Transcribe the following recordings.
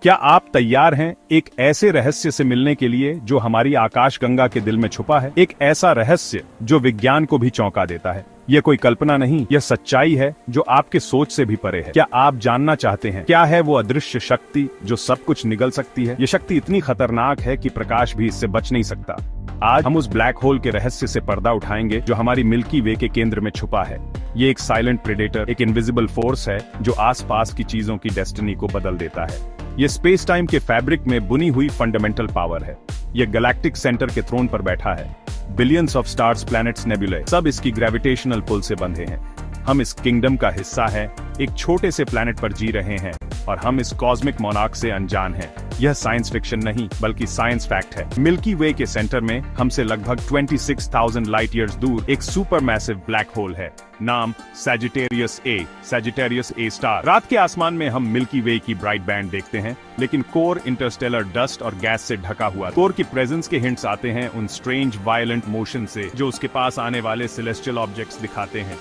क्या आप तैयार हैं एक ऐसे रहस्य से मिलने के लिए जो हमारी आकाशगंगा के दिल में छुपा है? एक ऐसा रहस्य जो विज्ञान को भी चौंका देता है। यह कोई कल्पना नहीं, यह सच्चाई है जो आपके सोच से भी परे है। क्या आप जानना चाहते हैं क्या है वो अदृश्य शक्ति जो सब कुछ निगल सकती है? ये शक्ति इतनी खतरनाक है कि प्रकाश भी इससे बच नहीं सकता। आज हम उस ब्लैक होल के रहस्य से पर्दा उठाएंगे जो हमारी मिल्की वे के केंद्र में छुपा है। ये एक साइलेंट प्रेडेटर, एक इनविजिबल फोर्स है जो आसपास की चीजों की डेस्टिनी को बदल देता है। ये स्पेस टाइम के फैब्रिक में बुनी हुई फंडामेंटल पावर है। ये गैलेक्टिक सेंटर के थ्रोन पर बैठा है। बिलियंस ऑफ स्टार्स, प्लैनेट्स, नेबुलाe सब इसकी ग्रेविटेशनल पुल से बंधे हैं। हम इस किंगडम का हिस्सा हैं, एक छोटे से प्लैनेट पर जी रहे हैं और हम इस कॉस्मिक मोनार्क से अनजान हैं। यह साइंस फिक्शन नहीं बल्कि साइंस फैक्ट है। मिल्की वे के सेंटर में हमसे लगभग 26,000 लाइट ईयर्स दूर एक सुपर मैसिव ब्लैक होल है। नाम सैजिटेरियस ए स्टार। रात के आसमान में हम मिल्की वे की ब्राइट बैंड देखते हैं, लेकिन कोर इंटरस्टेलर डस्ट और गैस से ढका हुआ। कोर की प्रेजेंस के हिंट्स आते हैं उन स्ट्रेंज वायलेंट मोशन से जो उसके पास आने वाले सेलेस्टियल ऑब्जेक्ट्स दिखाते हैं।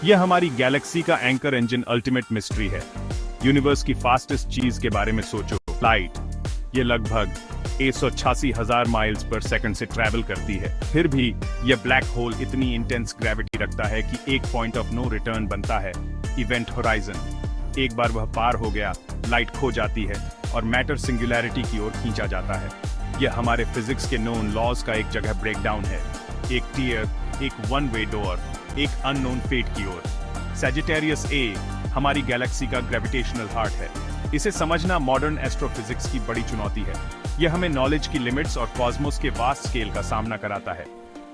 यह हमारी गैलेक्सी का एंकर इंजन, अल्टीमेट मिस्ट्री है। यूनिवर्स की फास्टेस्ट चीज के बारे में सोचो, लाइट। ये लगभग 186,000 माइल्स पर सेकंड से ट्रैवल करती है। फिर भी यह ब्लैक होल इतनी इंटेंस ग्रेविटी रखता है कि एक पॉइंट ऑफ नो रिटर्न बनता है, इवेंट होराइजन। एक बार वह पार हो गया, लाइट खो जाती है और मैटर सिंगुलैरिटी की ओर खींचा जाता है। यह हमारे फिजिक्स के नोन लॉज का एक जगह ब्रेकडाउन है। एक टीयर, एक वन वे डोर, एक अननोन फेट की ओर। सैजिटेरियस ए हमारी गैलेक्सी का ग्रेविटेशनल हार्ट है। इसे समझना मॉडर्न एस्ट्रोफिजिक्स की बड़ी चुनौती है। यह हमें नॉलेज की लिमिट्स और कॉस्मोस के वास्ट स्केल का सामना कराता है।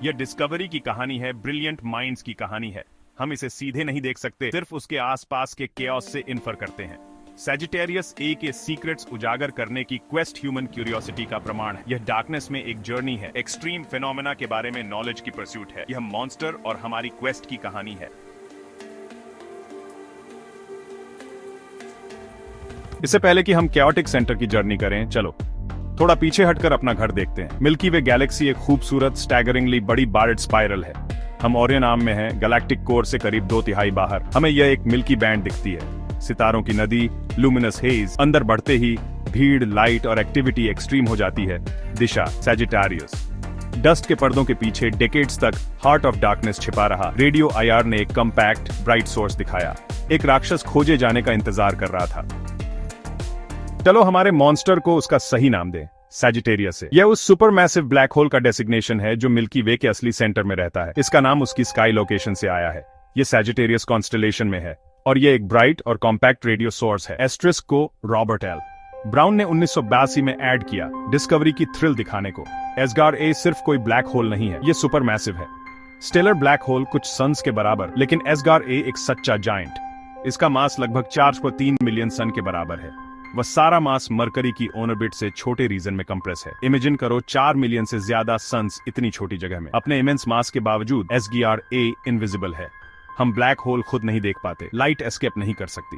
यह डिस्कवरी की कहानी है, ब्रिलियंट माइंड्स की कहानी है। हम इसे सीधे नहीं देख सकते, सिर्फ उसके आसपास के केओस से इन्फर करते हैं। सैजिटेरियस ए के सीक्रेट्स उजागर करने की क्वेस्ट ह्यूमन क्यूरियोसिटी का प्रमाण है। यह डार्कनेस में एक जर्नी है, एक्सट्रीम फिनोमेना के बारे में नॉलेज की परस्यूट है। यह मॉन्स्टर और हमारी क्वेस्ट की कहानी है। इससे पहले कि हम कैओटिक सेंटर की जर्नी करें, चलो थोड़ा पीछे हटकर अपना घर देखते हैं। मिल्की वे गैलेक्सी एक खूबसूरत, स्टैगरिंगली बड़ी बार्ड स्पाइरल है। हम ओरियन आर्म में हैं, गैलेक्टिक कोर से करीब 2/3 बाहर। हमें यह एक मिल्की बैंड दिखती है, सितारों की नदी, लुमिनस हेज। अंदर बढ़ते ही भीड़, लाइट और एक्टिविटी एक्सट्रीम हो जाती है। दिशा सैजिटेरियस। डस्ट के पर्दों के पीछे डेकेड्स तक हार्ट ऑफ डार्कनेस छिपा रहा। रेडियो IR ने एक कम्पैक्ट ब्राइट सोर्स दिखाया। एक राक्षस खोजे जाने का इंतजार कर रहा था। चलो हमारे मॉन्स्टर को उसका सही नाम दें, सैजिटेरियस है। यह उस सुपर मैसिव ब्लैक होल का डेसिग्नेशन है जो मिल्की वे के असली सेंटर में रहता है। इसका नाम उसकी स्काई लोकेशन से आया है। यह सैजिटेरियस कॉन्स्टेलेशन में है और यह एक ब्राइट और कॉम्पैक्ट रेडियो सोर्स है। एस्ट्रिस्क को रॉबर्ट एल ब्राउन ने 1982 में ऐड किया, डिस्कवरी की थ्रिल दिखाने को। एसगार ए सिर्फ कोई ब्लैक होल नहीं है, यह सुपर मैसिव है। स्टेलर ब्लैक होल कुछ सन्स के बराबर, लेकिन एसगार ए एक सच्चा जायंट। इसका मास लगभग 403 मिलियन सन के बराबर है। वह सारा मास मरकरी की ऑर्बिट से छोटे रीजन में कंप्रेस है। इमेजिन करो 4 मिलियन से ज्यादा सन्स इतनी छोटी जगह में। अपने इमेंस मास के बावजूद एसगार ए इनविजिबल है। हम ब्लैक होल खुद नहीं देख पाते, लाइट एस्केप नहीं कर सकती,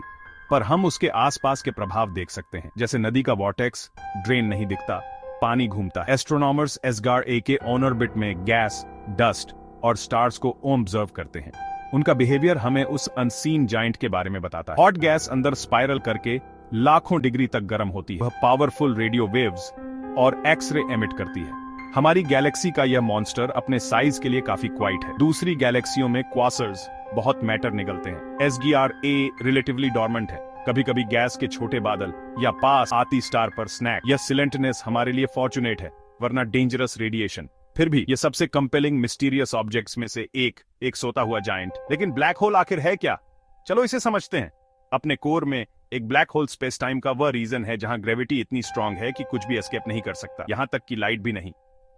पर हम उसके आसपास के प्रभाव देख सकते हैं। जैसे नदी का वॉर्टेक्स, ड्रेन नहीं दिखता, पानी घूमता। एस्ट्रोनॉमर्स एसगार ए के ऑर्बिट में गैस, डस्ट और स्टार्स को ऑब्जर्व करते हैं। उनका बिहेवियर हमें उस अनसीन जाइंट के बारे में बताता है। हॉट गैस अंदर स्पाइरल करके लाखों डिग्री तक गर्म होती है। वह पावरफुल रेडियो वेव्स और एक्सरे एमिट करती है। हमारी गैलेक्सी का यह मॉन्स्टर अपने साइज के लिए काफी क्वाइट है। दूसरी गैलेक्सियों में क्वासर्स बहुत मैटर निकलते हैं। एसगार ए रिलेटिवली डॉर्मेंट है। कभी कभी गैस के छोटे बादल या पास आती स्टार पर स्नैक। यह सिलेंटनेस हमारे लिए फॉर्चुनेट है, वरना डेंजरस रेडिएशन। फिर भी यह सबसे कंपेलिंग मिस्टीरियस ऑब्जेक्ट्स में से एक सोता हुआ जायंट। लेकिन ब्लैक होल आखिर है क्या? चलो इसे समझते हैं। अपने कोर में एक ब्लैक होल स्पेस टाइम का वह रीजन है जहां ग्रेविटी इतनी स्ट्रांग है कि कुछ भी एस्केप नहीं कर सकता, यहां तक कि लाइट भी नहीं।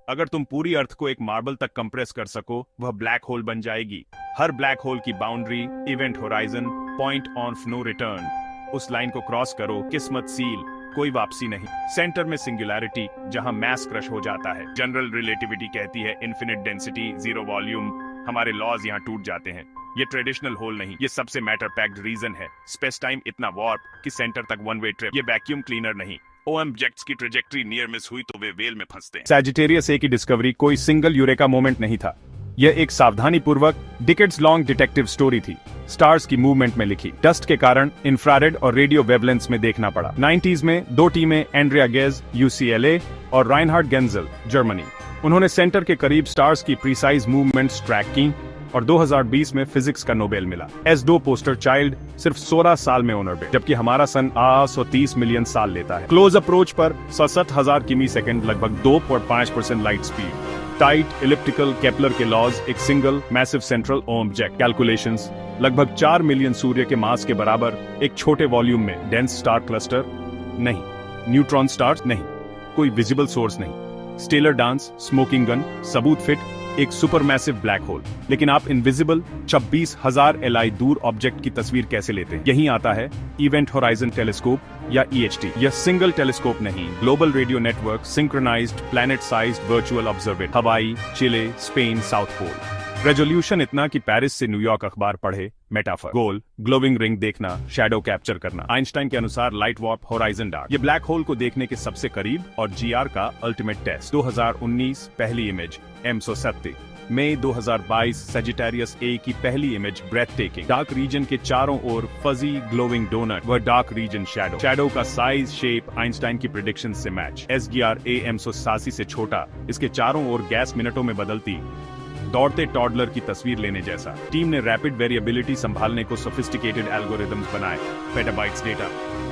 अगर तुम पूरी अर्थ को एक मार्बल तक कंप्रेस कर सको, वह ब्लैक होल बन जाएगी। हर ब्लैक होल की boundary, event horizon, point of no return. उस लाइन को क्रॉस करो, किस्मत सील, कोई वापसी नहीं। सेंटर में सिंगुलैरिटी, जहां मैस क्रश हो जाता है। जनरल रिलेटिविटी कहती है इन्फिनिट डेंसिटी, जीरो वॉल्यूम। हमारे लॉज यहाँ टूट जाते हैं। ये ट्रेडिशनल होल नहीं, ये सबसे मैटर पैक्ड रीजन है। स्पेस टाइम इतना वार्प कि सेंटर तक वन वे ट्रिप। ये वैक्यूम क्लीनर नहीं। ऑब्जेक्ट्स की ट्रेजेक्टरी नियर मिस हुई तो वे वेल में फंसते हैं। सैजिटेरियस ए की डिस्कवरी कोई सिंगल यूरेका मोमेंट नहीं था। यह एक सावधानी पूर्वक डिकेड्स लॉन्ग डिटेक्टिव स्टोरी थी, स्टार्स की मूवमेंट में लिखी। डस्ट के कारण इंफ्रारेड और रेडियो वेवलेंथ्स में देखना पड़ा। 90s में 2 टीमें, एंड्रिया गेज UCLA और राइनहार्ड गेंजल जर्मनी, उन्होंने सेंटर के करीब स्टार्स की प्रीसाइज मूवमेंट्स ट्रैक की और 2020 में फिजिक्स का नोबेल मिला। S2 पोस्टर चाइल्ड सिर्फ 16 साल में ऑनर, जबकि हमारा सन 130 मिलियन साल लेता है। क्लोज अप्रोच पर 67,000 किमी सेकेंड, लगभग 2.5% light speed. Tight elliptical Kepler के लॉज, एक single massive central object, calculations लगभग 4 मिलियन सूर्य के मास के बराबर, एक छोटे वॉल्यूम में, डेंस स्टार क्लस्टर नहीं, न्यूट्रॉन स्टार्स नहीं, कोई विजिबल सोर्स नहीं, स्टेलर डांस, स्मोकिंग गन, सबूत फिट, एक सुपरमैसिव ब्लैक होल। लेकिन आप इनविजिबल 26,000 LI दूर ऑब्जेक्ट की तस्वीर कैसे लेते हैं? यहीं आता है इवेंट होराइजन टेलीस्कोप या EHT। यह सिंगल टेलीस्कोप नहीं, global radio network, synchronized planet sized virtual observatory, Hawaii, Chile, Spain, South Pole. Resolution इतना कि पेरिस से न्यूयॉर्क अखबार पढ़े। मेटाफर, गोल, ग्लोविंग रिंग देखना, शैडो कैप्चर करना। आइंस्टाइन के अनुसार लाइट वार्प, होराइजन डार्क, ये ब्लैक होल को देखने के सबसे करीब और GR का अल्टीमेट टेस्ट। 2019 पहली image M170, May 2022 Sagittarius A की पहली image breathtaking. Dark region के चारों ओर फजी ग्लोविंग डोनट, वह डार्क रीजन शैडो। शैडो का साइज, शेप आइंस्टाइन की प्रेडिक्शन से मैच। SGR A M187 से छोटा, इसके चारों ओर गैस मिनटों में बदलती, दौड़ते टॉडलर की तस्वीर लेने जैसा। टीम ने रैपिड वेरिएबिलिटी संभालने को सोफिस्टिकेटेड एल्गोरिथम्स बनाए। Petabytes data,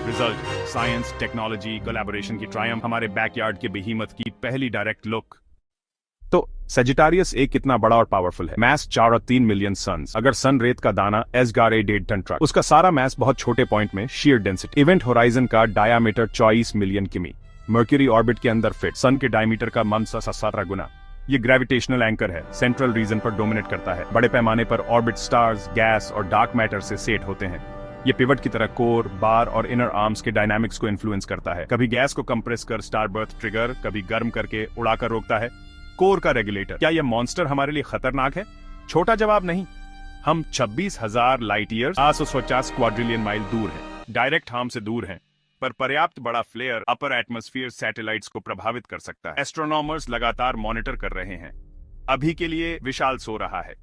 result, science, technology, collaboration की ट्रायम्फ, हमारे बैकयार्ड के बेहीमत की पहली डायरेक्ट लुक। तो सेजिटेरियस A कितना बड़ा और पावरफुल है? मैस 4 और 3 मिलियन सन्स। अगर सन रेत का दाना SGR A 1.5 टन ट्रक, उसका सारा मैस बहुत छोटे पॉइंट में शेयर डेंसिटी। इवेंट होराइजन का डायामीटर 24 मिलियन किमी। मर्क्यूरी ऑर्बिट के अंदर फिट, सन के डायमीटर का मन सा 17 गुना। ये ग्रेविटेशनल एंकर है, सेंट्रल रीजन पर डोमिनेट करता है। बड़े पैमाने पर ऑर्बिट स्टार्स, गैस और डार्क मैटर से सेट होते हैं। ये पिवट की तरह कोर, बार और इनर आर्म्स के डायनामिक्स को इन्फ्लुएंस करता है। कभी गैस को कंप्रेस कर स्टार बर्थ ट्रिगर, कभी गर्म करके उड़ाकर रोकता है। कोर का रेगुलेटर। क्या यह मॉन्स्टर हमारे लिए खतरनाक है? छोटा जवाब नहीं। हम 26,000 लाइट ईयर्स 850 क्वाड्रिलियन माइल दूर हैं। डायरेक्ट हार्म से दूर हैं, पर पर्याप्त बड़ा फ्लेयर अपर एटमॉस्फेयर सैटेलाइट्स को प्रभावित कर सकता है। एस्ट्रोनॉमर्स लगातार मॉनिटर कर रहे हैं। अभी के लिए विशाल सो रहा है,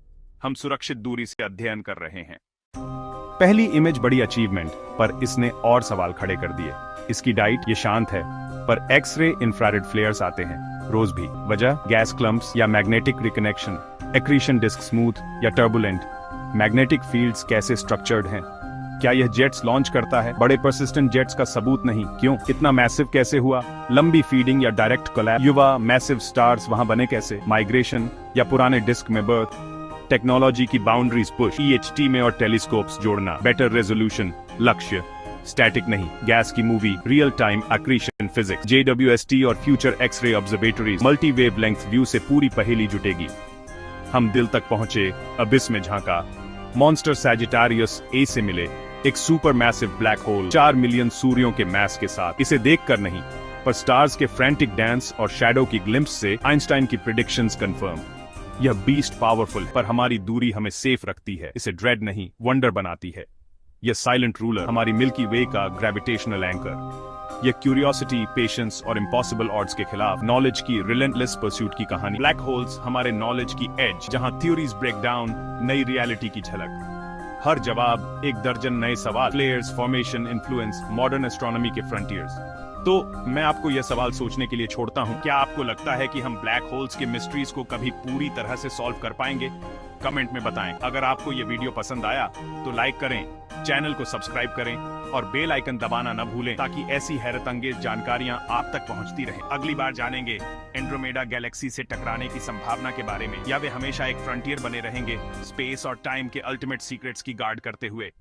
हम सुरक्षित दूरी से अध्ययन कर रहे हैं। पहली इमेज बड़ी अचीवमेंट, पर इसने और सवाल खड़े कर दिए। इसकी डाइट, ये शांत है, पर एक्स-रे इंफ्रारेड फ्लेयर्स आते हैं रोज भी। वजह, गैस क्लम्प्स या magnetic reconnection, accretion disc smooth या टर्बुलेंट। मैग्नेटिक फील्ड्स कैसे स्ट्रक्चर्ड हैं? क्या यह जेट्स लॉन्च करता है? बड़े परसिस्टेंट जेट्स का सबूत नहीं। क्यों? इतना मैसिव कैसे हुआ? लंबी फीडिंग या डायरेक्ट कोलैप्स? युवा मैसिव स्टार्स वहां बने कैसे? माइग्रेशन या पुराने डिस्क में बर्थ? टेक्नोलॉजी की बाउंड्रीज पुश, EHT में और टेलीस्कोप्स जोड़ना, बेटर रेजोल्यूशन, लक्ष्य स्टैटिक नहीं, गैस की movie, real time accretion physics, JWST और future X-ray observatories, multi wavelength view से पूरी पहेली जुटेगी। हम दिल तक पहुंचे, अबिस में झांका, मॉन्स्टर सैजिटेरियस A से मिले, एक super massive black hole 4 million सूर्यों के मैस के साथ। इसे देखकर नहीं, पर स्टार्स के फ्रैंटिक डांस और शैडो की ग्लिम्प्स से आइंस्टाइन की प्रेडिक्शंस कंफर्म। यह बीस्ट पावरफुल, पर हमारी दूरी हमें सेफ रखती है। इसे ड्रेड नहीं, वंडर बनाती है। यह साइलेंट रूलर, हमारी मिल्की वे का ग्रेविटेशनल एंकर। यह क्यूरियोसिटी, पेशेंस और इम्पॉसिबल ऑड्स के खिलाफ नॉलेज की रिलेंटलेस परस्यूट की कहानी। ब्लैक होल्स हमारे नॉलेज की एज, जहां थ्योरीज ब्रेक डाउन, नई रियलिटी की झलक। हर जवाब एक दर्जन नए सवाल, फ्लेयर्स, फॉर्मेशन, इन्फ्लुएंस, मॉडर्न एस्ट्रोनॉमी के फ्रंटियर्स। तो मैं आपको यह सवाल सोचने के लिए छोड़ता हूं, क्या आपको लगता है कि हम ब्लैक होल्स के मिस्ट्रीज को कभी पूरी तरह से सॉल्व कर पाएंगे? कमेंट में बताएं। अगर आपको यह वीडियो पसंद आया तो लाइक करें, चैनल को सब्सक्राइब करें और बेल आइकन दबाना न भूलें, ताकि ऐसी हैरत अंगेज जानकारियां आप तक पहुंचती रहें। अगली बार जानेंगे एंड्रोमेडा गैलेक्सी से टकराने की संभावना के बारे में, या वे हमेशा एक फ्रंटियर बने रहेंगे, स्पेस और टाइम के अल्टीमेट सीक्रेट्स की गार्ड करते हुए।